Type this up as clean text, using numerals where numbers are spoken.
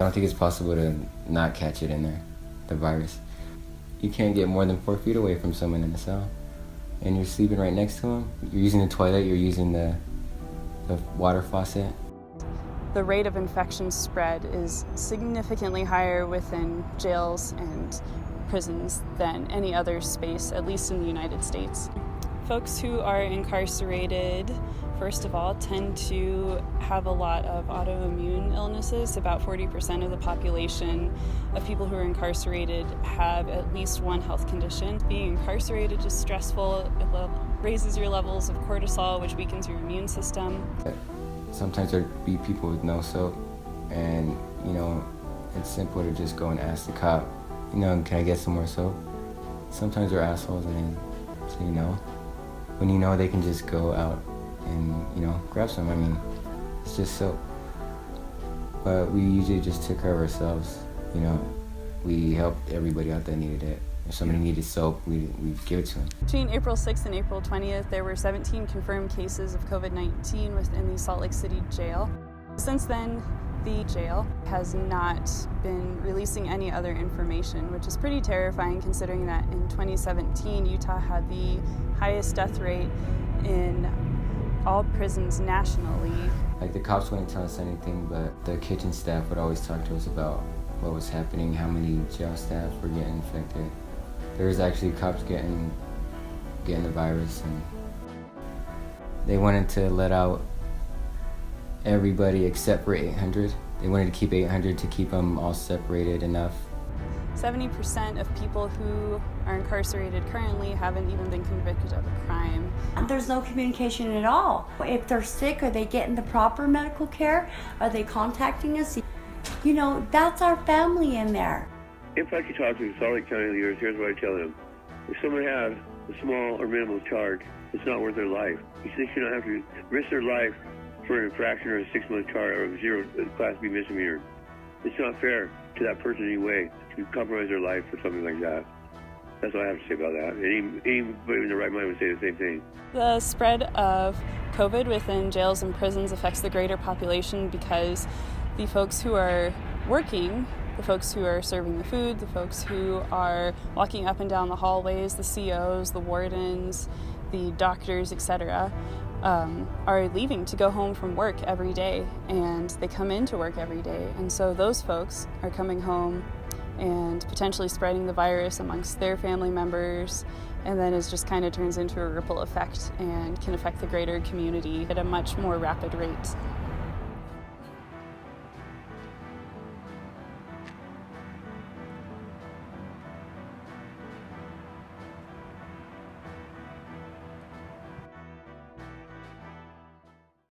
I don't think it's possible to not catch it in there, the virus. You can't get more than 4 feet away from someone in the cell. And you're sleeping right next to them. You're using the toilet, you're using the water faucet. The rate of infection spread is significantly higher within jails and prisons than any other space, at least in the United States. Folks who are incarcerated, first of all, tend to have a lot of autoimmune illnesses. About 40% of the population of people who are incarcerated have at least one health condition. Being incarcerated is stressful. It raises your levels of cortisol, which weakens your immune system. Sometimes there'd be people with no soap, and it's simple to just go and ask the cop, can I get some more soap? Sometimes they're assholes and they say no. When they can just go out and grab some. I mean, it's just soap. But we usually just took care of ourselves. We helped everybody out that needed it. If somebody needed soap, we'd give it to them. Between April 6th and April 20th, there were 17 confirmed cases of COVID-19 within the Salt Lake City jail. Since then, the jail has not been releasing any other information, which is pretty terrifying considering that in 2017, Utah had the highest death rate in all prisons nationally. Like, the cops wouldn't tell us anything, but the kitchen staff would always talk to us about what was happening, how many jail staff were getting infected. There was actually cops getting the virus, and they wanted to let out everybody except for 800. They wanted to keep 800 to keep them all separated enough. 70% of people who are incarcerated currently haven't even been convicted of a crime. There's no communication at all. If they're sick, are they getting the proper medical care? Are they contacting us? That's our family in there. If I could talk to Salt Lake County leaders, here's what I tell them. If someone has a small or minimal charge, it's not worth their life. They should not have to risk their life for an infraction or a 6-month charge or a 0 Class B misdemeanor. It's not fair to that person anyway to compromise their life for something like that. That's all I have to say about that. Anybody in their right mind would say the same thing. The spread of COVID within jails and prisons affects the greater population because the folks who are working, the folks who are serving the food, the folks who are walking up and down the hallways, the COs, the wardens, the doctors, etc., are leaving to go home from work every day, and they come into work every day. And so those folks are coming home and potentially spreading the virus amongst their family members, and then it just kind of turns into a ripple effect and can affect the greater community at a much more rapid rate.